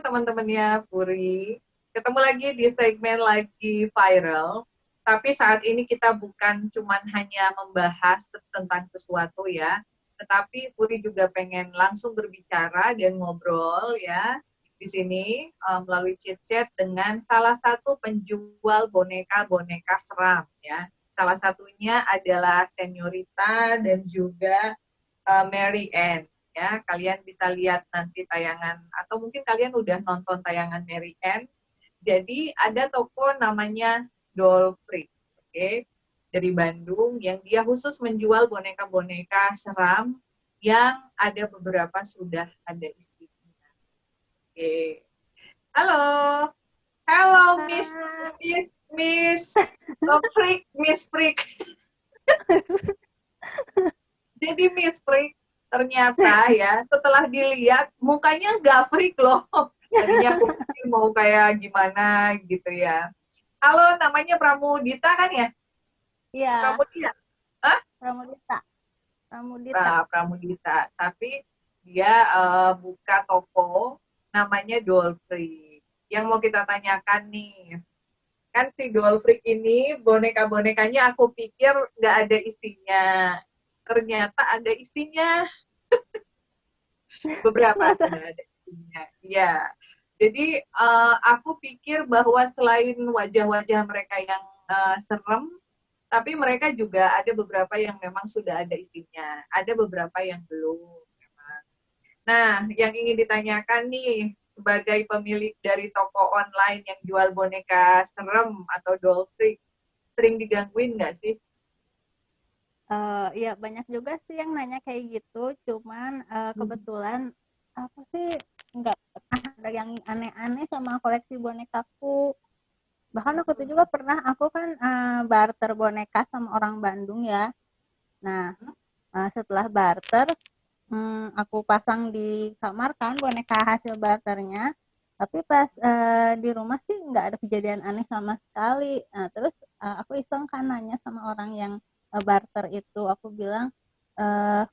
teman-temannya Puri. Ketemu lagi di segmen lagi viral. Tapi saat ini kita bukan cuman hanya membahas tentang sesuatu ya, tetapi Puri juga pengen langsung berbicara dan ngobrol ya di sini melalui chit-chat dengan salah satu penjual boneka-boneka seram ya. Salah satunya adalah Senyorita dan juga Mary Ann ya. Kalian bisa lihat nanti tayangan atau mungkin kalian udah nonton tayangan Mary Ann. Jadi ada toko namanya Doll Freak, oke, dari Bandung yang dia khusus menjual boneka-boneka seram yang ada beberapa sudah ada isinya. Oke. Halo. Halo Miss Kak. Miss Miss Freak, Miss Freak. Jadi Miss Freak ternyata ya setelah dilihat mukanya nggak freak loh. Tadinya aku pikir mau kayak gimana gitu ya. Halo, namanya Pramudita kan ya? Iya, Pramudita? Hah? Pramudita. Pramudita. Pramudita. Tapi dia buka toko namanya Doll Freak. Yang mau kita tanyakan nih, kan si Doll Freak ini boneka-bonekanya aku pikir nggak ada isinya. Ternyata ada isinya. Beberapa Masa? sudah ada isinya. Iya. Jadi aku pikir bahwa selain wajah-wajah mereka yang serem, tapi mereka juga ada beberapa yang memang sudah ada isinya. Ada beberapa yang belum. Memang. Nah, yang ingin ditanyakan nih, sebagai pemilik dari toko online yang jual boneka serem atau doll freak, sering digangguin nggak sih? Iya banyak juga sih yang nanya kayak gitu. Cuman kebetulan aku sih nggak pernah ada yang aneh-aneh sama koleksi bonekaku. Bahkan aku tuh juga pernah, aku kan barter boneka sama orang Bandung ya. Nah, setelah barter, aku pasang di kamar kan boneka hasil barternya. Tapi pas di rumah sih nggak ada kejadian aneh sama sekali. Nah, terus aku iseng kan nanya sama orang yang barter itu. Aku bilang,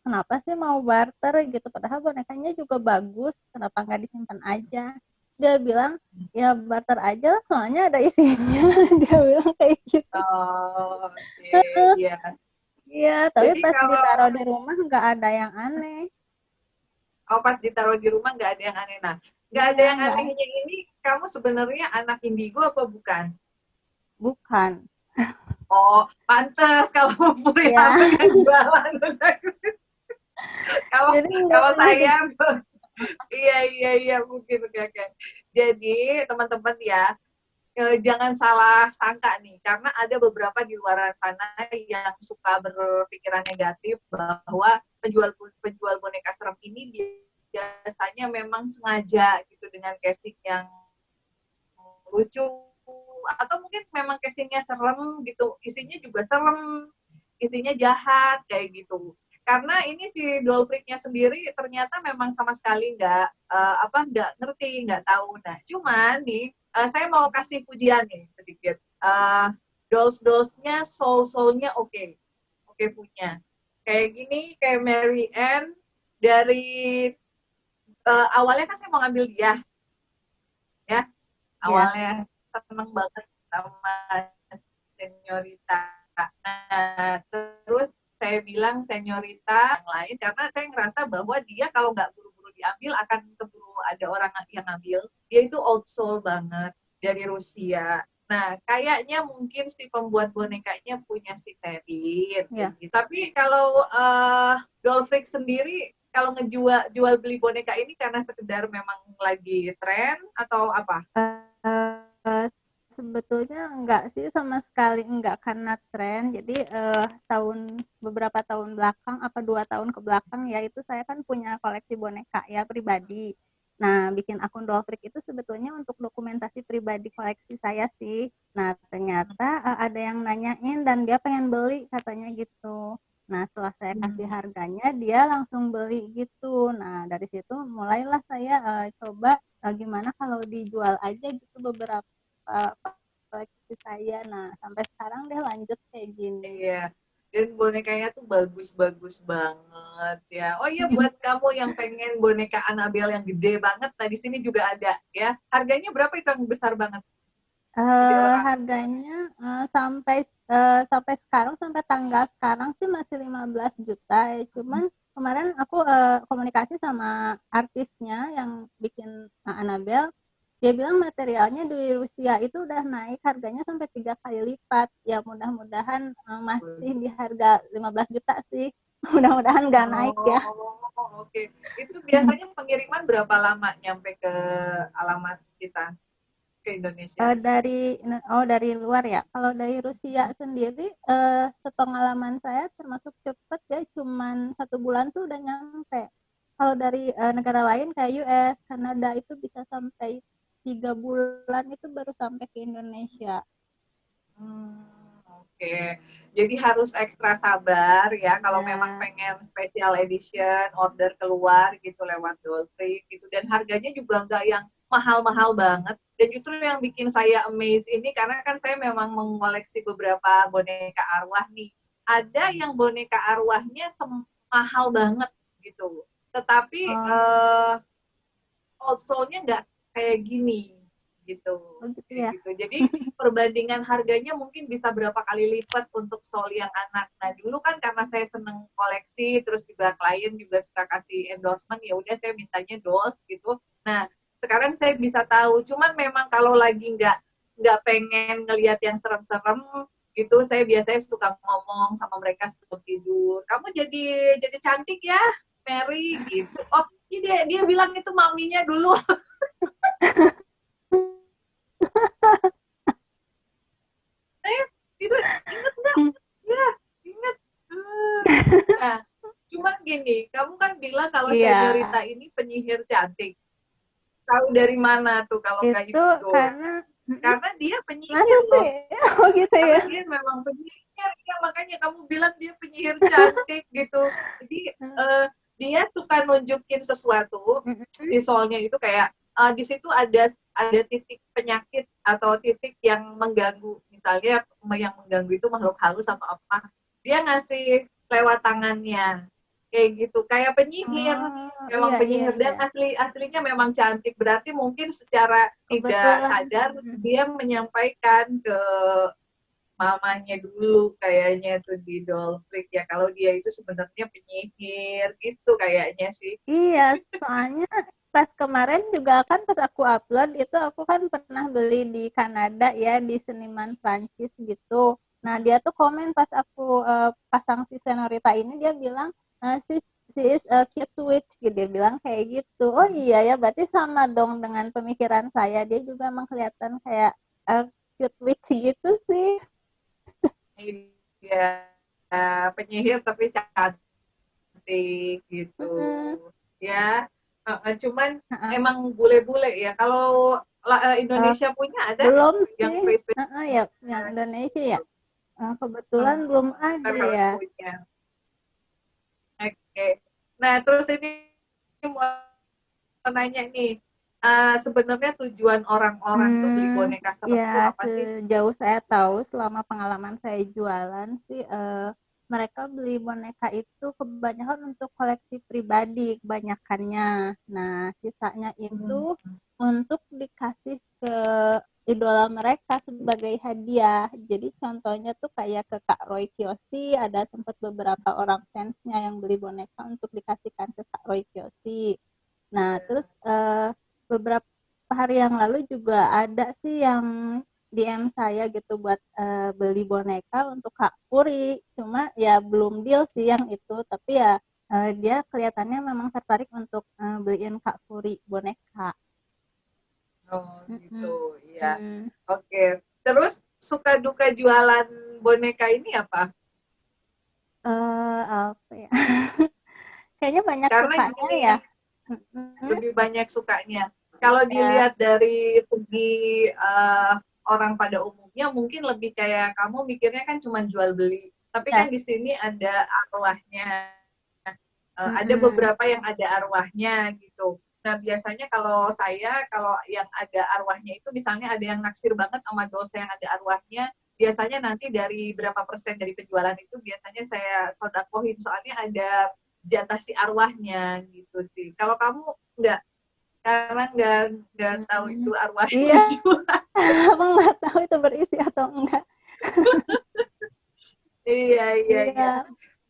kenapa sih mau barter gitu? Padahal bonekanya juga bagus. Kenapa nggak disimpan aja? Dia bilang, ya barter aja lah, soalnya ada isinya. Dia bilang kayak gitu. Oh, oke, okay. Iya. Iya, tapi Jadi pas kalau ditaruh di rumah nggak ada yang aneh. pas ditaruh di rumah nggak ada yang aneh. Nah, nggak ada Iya, yang nggak, anehnya ini, kamu sebenarnya anak indigo apa bukan? bukan. Oh, pantes kalau Puri Iya, langsung yang jualan. kalau jadi nggak kalau pernah di. saya, iya mungkin kan. Jadi teman-teman ya, jangan salah sangka nih, karena ada beberapa di luar sana yang suka berpikiran negatif bahwa penjual boneka serem ini biasanya memang sengaja gitu dengan casing yang lucu atau mungkin memang casingnya serem gitu, isinya juga serem, isinya jahat kayak gitu. Karena ini si doll freak-nya sendiri ternyata memang sama sekali nggak ngerti, nggak tahu. Nah, cuman nih saya mau kasih pujian nih sedikit. Dolls-dollsnya soul-soulnya oke punya. Kayak gini, kayak Mary Ann dari awalnya kan saya mau ngambil dia, ya Ya, awalnya seneng banget sama Senyorita. Nah, terus saya bilang Senyorita yang lain karena saya ngerasa bahwa dia kalau nggak buru-buru diambil akan keburu ada orang yang ngambil. Dia itu old soul banget dari Rusia. Nah, kayaknya mungkin si pembuat bonekanya punya si Serin. ya. Gitu. Tapi kalau Doll Freak sendiri, kalau ngejual jual beli boneka ini karena sekedar memang lagi tren atau apa? Eh, Sebetulnya enggak sih, sama sekali enggak karena tren. Jadi beberapa tahun belakang, apa 2 tahun ke belakang ya, itu saya kan punya koleksi boneka ya pribadi. Nah, bikin akun Doll Freak itu sebetulnya untuk dokumentasi pribadi koleksi saya sih. Nah, ternyata ada yang nanyain dan dia pengen beli katanya gitu. Nah, setelah saya kasih harganya, dia langsung beli gitu. Nah, dari situ mulailah saya coba gimana kalau dijual aja gitu beberapa koleksi saya. Nah, sampai sekarang deh lanjut kayak gini. Iya. Dan bonekanya tuh bagus-bagus banget ya. Oh iya, buat kamu yang pengen boneka Annabelle yang gede banget, nah di sini juga ada ya. Harganya berapa itu yang besar banget? Gede orang. Harganya sampai sekarang, sampai tanggal sekarang sih masih 15 juta ya. Cuman kemarin aku komunikasi sama artisnya yang bikin Annabelle. Dia bilang materialnya di Rusia itu udah naik harganya sampai 3 kali lipat. Ya mudah-mudahan masih di harga 15 juta sih. Mudah-mudahan nggak naik ya. Oh, oke. Itu biasanya pengiriman berapa lama nyampe ke alamat kita ke Indonesia? Dari luar ya. Kalau dari Rusia sendiri, sepengalaman saya termasuk cepat ya, cuman 1 bulan tuh udah nyampe. Kalau dari negara lain kayak US, Kanada itu bisa sampai 3 bulan itu baru sampai ke Indonesia. Oke. Jadi harus ekstra sabar ya kalau memang Ya, pengen special edition, order keluar gitu lewat Dolphin gitu. Dan harganya juga nggak yang mahal-mahal banget. Dan justru yang bikin saya amazed ini karena kan saya memang mengoleksi beberapa boneka arwah nih. Ada yang boneka arwahnya mahal banget gitu. Tetapi oh, old soul-nya nggak kayak gini gitu. oh gitu Kayak ya. gitu. Jadi perbandingan harganya mungkin bisa berapa kali lipat untuk soul yang anak. Nah dulu kan karena saya seneng koleksi, terus juga klien juga suka kasih endorsement, ya udah saya mintanya dolls gitu. Nah sekarang saya bisa tahu. Cuman memang kalau lagi nggak pengen ngelihat yang serem-serem gitu, saya biasanya suka ngomong sama mereka sebelum tidur. Kamu jadi cantik ya, Mary gitu. Oh, dia bilang itu maminya dulu. Itu inget nggak? Ya, inget. Nah, cuman gini, kamu kan bilang kalau Iya, Seniorita ini penyihir cantik. Tahu dari mana tuh kalau nggak itu itu? karena Karena dia masa penyihir sih? loh. Oh gitu Karena ya. dia memang penyihir, ya makanya kamu bilang dia penyihir cantik gitu. Jadi dia suka nunjukin sesuatu, si soulnya itu kayak di situ ada titik penyakit atau titik yang mengganggu, misalnya yang mengganggu itu makhluk halus atau apa, dia ngasih lewat tangannya kayak gitu, kayak penyihir. Oh Memang iya iya penyihir iya. dan aslinya memang cantik, berarti mungkin secara tidak Kebetulan. sadar dia menyampaikan ke mamanya dulu kayaknya tuh di Doll Freak ya, kalau dia itu sebenarnya penyihir gitu kayaknya sih. Iya, soalnya pas kemarin juga kan pas aku upload itu aku kan pernah beli di Kanada ya, di seniman Prancis gitu. Nah dia tuh komen pas aku pasang si Senorita ini, dia bilang she is a cute witch gitu, dia bilang kayak gitu. Oh iya ya, berarti sama dong dengan pemikiran saya, dia juga emang kelihatan kayak uh, cute witch gitu sih. Iya, penyihir tapi cantik gitu ya. Cuman emang bule-bule ya, kalau Uh, Indonesia punya ada belum yang sih. face. Ya yang Indonesia ya. Kebetulan belum ada Kita harus ya. punya. Oke. Nah, terus ini mau nanya nih, sebenarnya tujuan orang-orang tuh beli boneka serem Ya tuh apa sih? sejauh saya tahu selama pengalaman saya jualan sih, mereka beli boneka itu kebanyakan untuk koleksi pribadi kebanyakannya. Nah, sisanya itu untuk dikasih ke idola mereka sebagai hadiah. Jadi contohnya tuh kayak ke Kak Roy Kiyoshi, ada sempat beberapa orang fansnya yang beli boneka untuk dikasihkan ke Kak Roy Kiyoshi. Nah, terus beberapa hari yang lalu juga ada sih yang DM saya gitu buat beli boneka untuk Kak Puri. Cuma ya belum deal sih yang itu, tapi ya dia kelihatannya memang tertarik untuk beliin Kak Puri boneka. Oh, Mm-mm. gitu. Iya. Hmm. Oke. Terus suka duka jualan boneka ini apa? Apa ya? Kayaknya banyak Karena sukanya ya. gini, Mm-mm. lebih banyak sukanya. Kalau Ya. dilihat dari segi orang pada umumnya, mungkin lebih kayak kamu mikirnya kan cuma jual beli. Tapi Ya. kan di sini ada arwahnya. Ada Mm-mm. beberapa yang ada arwahnya gitu. Nah biasanya kalau yang ada arwahnya itu misalnya ada yang naksir banget sama dosa yang ada arwahnya, biasanya nanti dari berapa persen dari penjualan itu biasanya saya sodakohin, soalnya ada jatah si arwahnya gitu sih. Kalau kamu enggak, karena enggak tahu itu arwahnya Iya, juga. emang nggak tahu itu berisi atau enggak. Iya, iya, iya. Iya.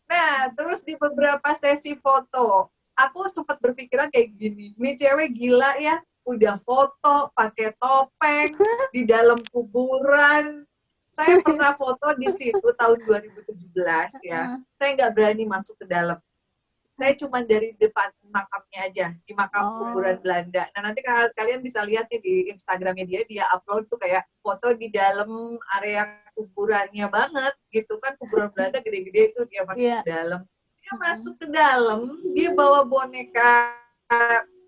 Nah, terus di beberapa sesi foto, aku sempat berpikiran kayak gini, nih cewek gila ya, udah foto pakai topeng di dalam kuburan. Saya pernah foto di situ tahun 2017 ya. Saya nggak berani masuk ke dalam. Saya cuma dari depan makamnya aja, di makam kuburan Oh, Belanda. Nah, nanti kalian bisa lihat nih di Instagramnya dia upload tuh kayak foto di dalam area kuburannya banget, gitu kan, kuburan Belanda gede-gede itu dia masuk iya. ke dalam. Dia masuk ke dalam, dia bawa boneka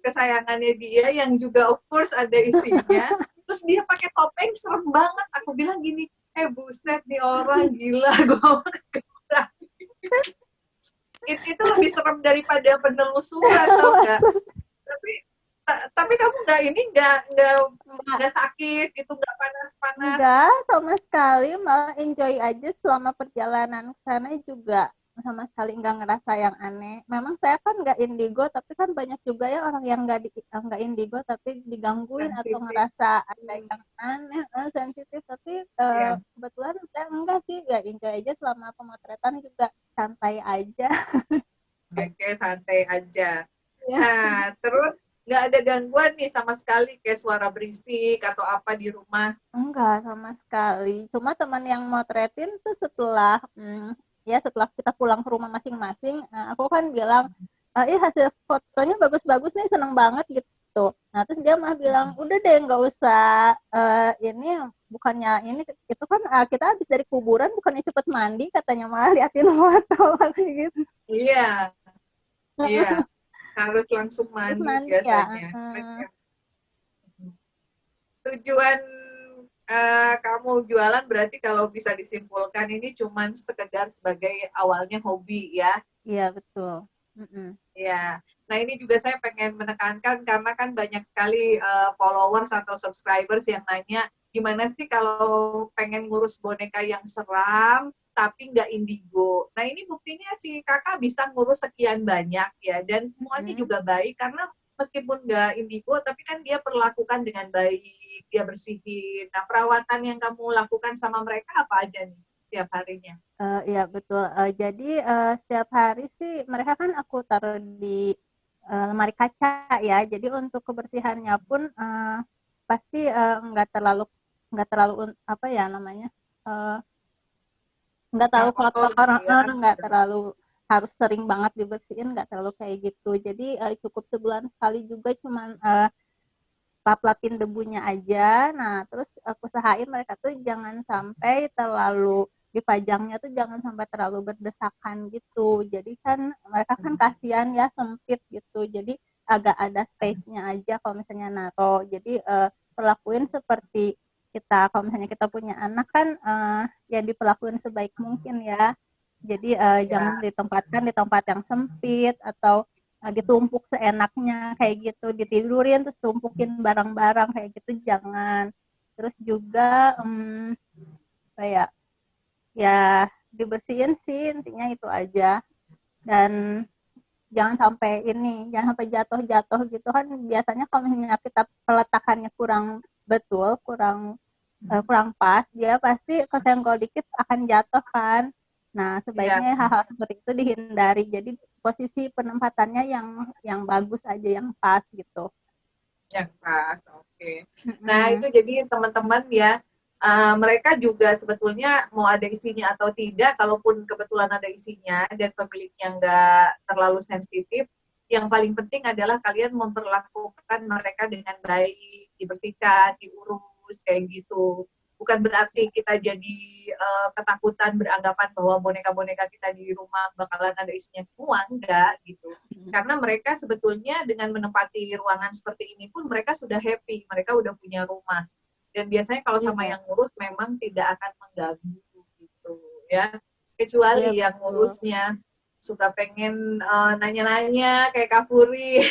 kesayangannya dia yang juga of course ada isinya, terus dia pakai topeng, serem banget. Aku bilang gini, buset nih orang gila, gue itu lebih serem daripada penelusuran, tau nggak? Tapi tapi kamu nggak ini nggak sakit gitu, nggak panas-panas. Enggak, sama sekali malah enjoy aja selama perjalanan ke sana juga sama sekali enggak ngerasa yang aneh. Memang saya kan nggak indigo, tapi kan banyak juga ya orang yang nggak indigo tapi digangguin atau Sensitif. ngerasa ada yang aneh, sensitif. Tapi Ya, kebetulan saya enggak sih, ya enjoy aja selama pemotretan juga santai aja. oke, santai aja. Ya. Nah, terus nggak ada gangguan nih sama sekali kayak suara berisik atau apa di rumah. Enggak sama sekali. Cuma teman yang motretin tuh setelah ya setelah kita pulang ke rumah masing-masing, aku kan bilang, hasil fotonya bagus-bagus nih, seneng banget gitu. Nah terus dia mah bilang, udah deh nggak usah, ini bukannya ini itu kan kita habis dari kuburan bukannya cepet mandi, katanya malah liatin foto kayak gitu. Iya, iya, harus langsung Terus mandi mandi ya. biasanya. Tujuan kamu jualan berarti kalau bisa disimpulkan ini cuman sekedar sebagai awalnya hobi ya. Iya betul. Mm-mm. Ya, nah ini juga saya pengen menekankan karena kan banyak sekali followers atau subscribers yang nanya gimana sih kalau pengen ngurus boneka yang seram tapi nggak indigo. Nah ini buktinya si kakak bisa ngurus sekian banyak ya, dan semuanya Mm-mm. juga baik karena meskipun nggak indigo tapi kan dia perlakukan dengan baik, dia bersihin. Nah perawatan yang kamu lakukan sama mereka apa aja nih tiap harinya? Iya betul. Jadi setiap hari sih mereka kan aku taruh di lemari kaca ya. Jadi untuk kebersihannya pun pasti nggak terlalu apa ya namanya, eh, nggak terlalu Yang kotor kotor, gitu ya kan? nggak terlalu harus sering banget dibersihin, nggak terlalu kayak gitu. Jadi cukup sebulan sekali juga, cuman lap-lapin debunya aja. Nah, terus aku usahain mereka tuh jangan sampai terlalu dipajangnya tuh jangan sampai terlalu berdesakan gitu. Jadi kan mereka kan kasihan ya, sempit gitu. Jadi agak ada space-nya aja kalau misalnya naro. Jadi perlakuin seperti kita kalau misalnya kita punya anak kan, ya diperlakuin sebaik mungkin ya. Jadi jangan Ya, ditempatkan di tempat yang sempit atau ditumpuk seenaknya kayak gitu, ditidurin terus tumpukin barang-barang kayak gitu jangan. Terus juga kayak ya dibersihin sih, intinya itu aja. Dan jangan sampai jatuh-jatuh gitu kan, biasanya kalau misalnya kita peletakannya kurang betul, kurang pas, dia pasti kesenggol dikit akan jatuh kan. Nah, iya. sebaiknya hal-hal seperti itu dihindari. Jadi posisi penempatannya yang bagus aja, yang pas gitu. Yang pas, oke. Nah, Mm-mm. itu jadi teman-teman ya, mereka juga sebetulnya mau ada isinya atau tidak, kalaupun kebetulan ada isinya dan pemiliknya nggak terlalu sensitif, yang paling penting adalah kalian memperlakukan mereka dengan baik, dibersihkan, diurus, kayak gitu. Bukan berarti kita jadi ketakutan beranggapan bahwa boneka-boneka kita di rumah bakalan ada isinya semua, enggak gitu. Karena mereka sebetulnya dengan menempati ruangan seperti ini pun mereka sudah happy, mereka udah punya rumah. Dan biasanya kalau sama Iya, yang ngurus memang tidak akan mengganggu gitu ya. iya Kecuali yang betul. ngurusnya suka pengen nanya-nanya kayak Kak Furi.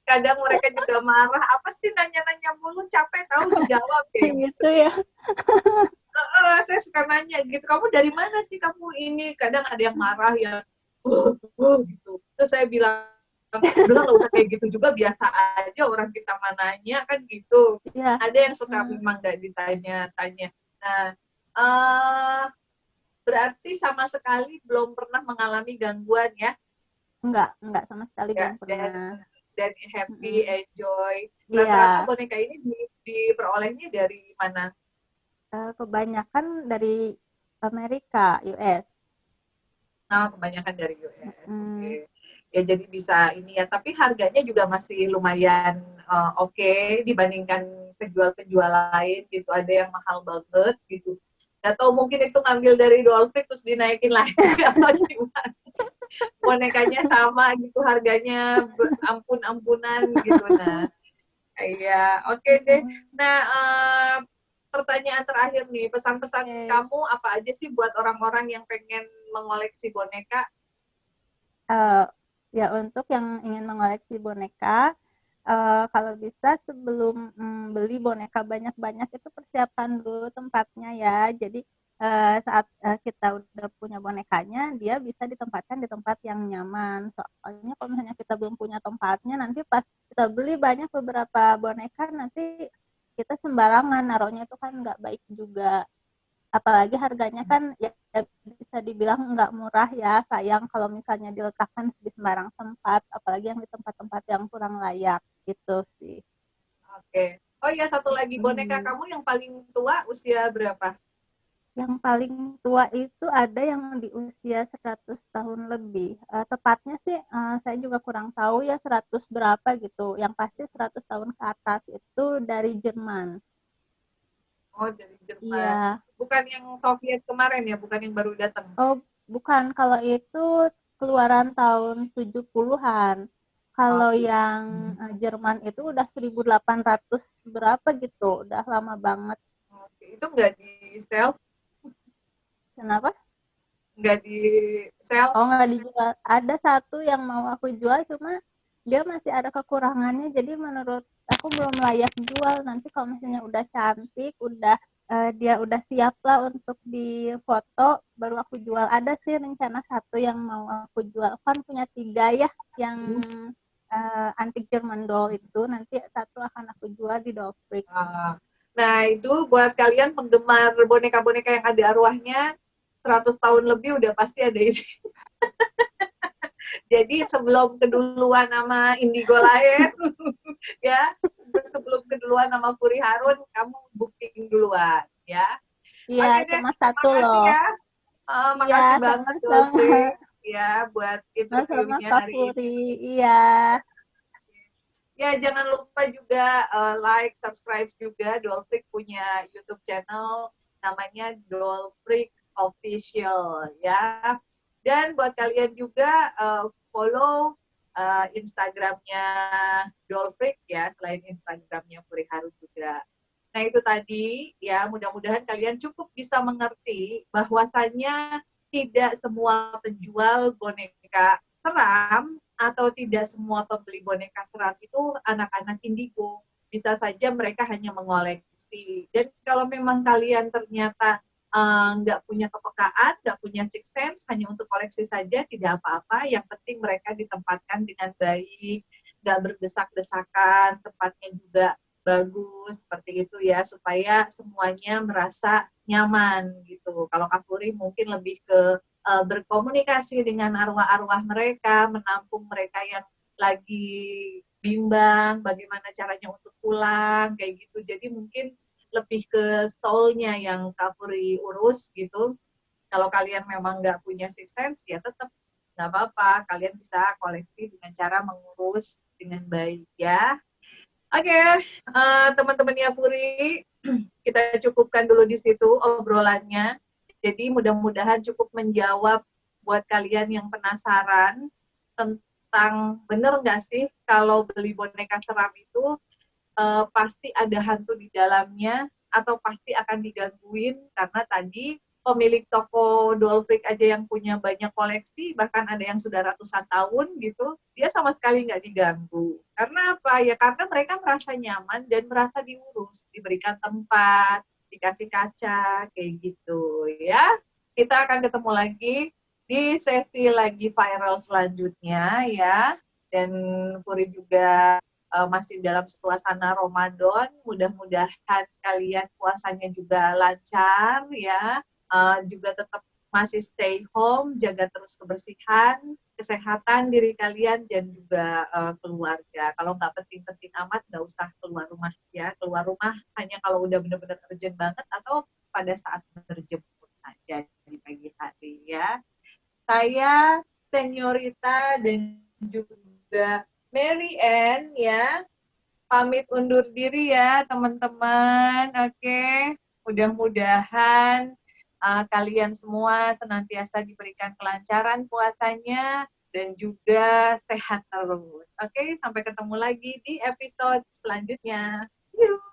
Kadang mereka juga marah, apa sih nanya-nanya mulu, capek tahu dijawab kayak Gitu gitu. ya. Saya suka nanya gitu, kamu dari mana sih kamu ini? Kadang ada yang marah ya, gitu. Terus saya bilang, udahlah nggak usah kayak gitu juga, biasa aja orang kita mananya kan gitu. Iya. Ada yang suka memang nggak ditanya-tanya. Nah, uh, berarti sama sekali belum pernah mengalami gangguan ya? Enggak sama sekali Ya, belum dan pernah. happy, Mm-mm. enjoy. Rata-rata Iya, boneka ini diperolehnya dari mana? kebanyakan dari Amerika, US. Nah, kebanyakan dari US. Mm, Oke. Ya jadi bisa ini ya, tapi harganya juga masih lumayan oke dibandingkan penjual-penjual lain gitu. Ada yang mahal banget gitu. Gak tau mungkin itu ngambil dari Dolphin terus dinaikin lagi atau gimana. Bonekanya sama gitu harganya ampun-ampunan gitu. Nah, iya, oke deh. mm, Nah, pertanyaan terakhir nih, pesan-pesan Oke. kamu apa aja sih buat orang-orang yang pengen mengoleksi boneka? Eh, ya untuk yang ingin mengoleksi boneka, kalau bisa sebelum beli boneka banyak-banyak itu persiapkan dulu tempatnya ya. Jadi saat kita udah punya bonekanya, dia bisa ditempatkan di tempat yang nyaman. Soalnya kalau misalnya kita belum punya tempatnya, nanti pas kita beli banyak beberapa boneka, nanti kita sembarangan naruhnya itu kan nggak baik juga. Apalagi harganya kan ya bisa dibilang nggak murah ya, sayang kalau misalnya diletakkan di sembarang tempat, apalagi yang di tempat-tempat yang kurang layak gitu sih. Oke. Oh iya, satu lagi, boneka Hmm. kamu yang paling tua usia berapa? Yang paling tua itu ada yang di usia 100 tahun lebih. Tepatnya sih saya juga kurang tahu ya 100 berapa gitu. Yang pasti 100 tahun ke atas itu dari Jerman. Oh, dari Jerman. Iya. Bukan yang Soviet kemarin ya, bukan yang baru datang. Oh, bukan. Kalau itu keluaran tahun 70-an. Oh, Kalau gitu. yang Jerman itu udah 1800 berapa gitu. Udah lama banget. Oke. Itu nggak di sell, Kenapa? nggak di sell. Oh, nggak dijual. Ada satu yang mau aku jual, cuma dia masih ada kekurangannya. Jadi menurut aku belum layak jual. Nanti kalau misalnya udah cantik, udah dia udah siap lah untuk difoto, baru aku jual. Ada sih rencana satu yang mau aku jual. Kan punya tiga ya, yang antik German doll itu. Nanti satu akan aku jual di Doll Freak. Nah, itu buat kalian penggemar boneka-boneka yang ada arwahnya, 100 tahun lebih udah pasti ada isi. Jadi sebelum keduluan sama Indigo lain, ya, sebelum keduluan sama Furi Harun, kamu booking duluan, ya. Iya, Oke deh, cuma satu makasih loh. ya. Iya, Makasih banget sama-sama. Dolphin ya buat Sama-sama interviewnya Kak hari Puri. ini. Iya. Ya, jangan lupa juga like, subscribe juga. Dolphin punya YouTube channel namanya Dolphin Official ya. Dan buat kalian juga follow Instagramnya Dolphin ya, selain Instagramnya Puri Harun juga. Nah itu tadi ya, mudah-mudahan kalian cukup bisa mengerti bahwasannya tidak semua penjual boneka seram atau tidak semua pembeli boneka seram itu anak-anak indigo. Bisa saja mereka hanya mengoleksi. Dan kalau memang kalian ternyata nggak punya kepekaan, nggak punya six sense, hanya untuk koleksi saja, tidak apa-apa. Yang penting mereka ditempatkan dengan baik, nggak berdesak-desakan, tempatnya juga bagus seperti itu ya, supaya semuanya merasa nyaman gitu. Kalau Kafuri mungkin lebih ke berkomunikasi dengan arwah-arwah mereka, menampung mereka yang lagi bimbang, bagaimana caranya untuk pulang, kayak gitu. Jadi mungkin lebih ke soul-nya yang Kafuri urus gitu. Kalau kalian memang nggak punya sistem, ya tetap nggak apa-apa. Kalian bisa koleksi dengan cara mengurus dengan baik ya. Oke, teman-temannya Puri, kita cukupkan dulu di situ obrolannya. Jadi mudah-mudahan cukup menjawab buat kalian yang penasaran tentang bener nggak sih kalau beli boneka seram itu pasti ada hantu di dalamnya atau pasti akan digangguin karena tadi pemilik toko Doll Freak aja yang punya banyak koleksi, bahkan ada yang sudah ratusan tahun gitu, dia sama sekali nggak diganggu. Karena apa? Ya karena mereka merasa nyaman dan merasa diurus, diberikan tempat, dikasih kaca, kayak gitu ya. Kita akan ketemu lagi di sesi lagi viral selanjutnya ya. Dan Puri juga masih dalam suasana Ramadan. Mudah-mudahan kalian puasanya juga lancar ya. Juga tetap masih stay home, jaga terus kebersihan, kesehatan diri kalian dan juga keluarga. Kalau nggak penting-penting amat, nggak usah keluar rumah ya. Keluar rumah hanya kalau udah benar-benar urgent banget atau pada saat berjemur saja di pagi hari ya. Saya Senyorita dan juga Mary Ann ya, pamit undur diri ya teman-teman. Oke, mudah-mudahan kalian semua senantiasa diberikan kelancaran puasanya dan juga sehat terus. Oke, sampai ketemu lagi di episode selanjutnya. Yuk.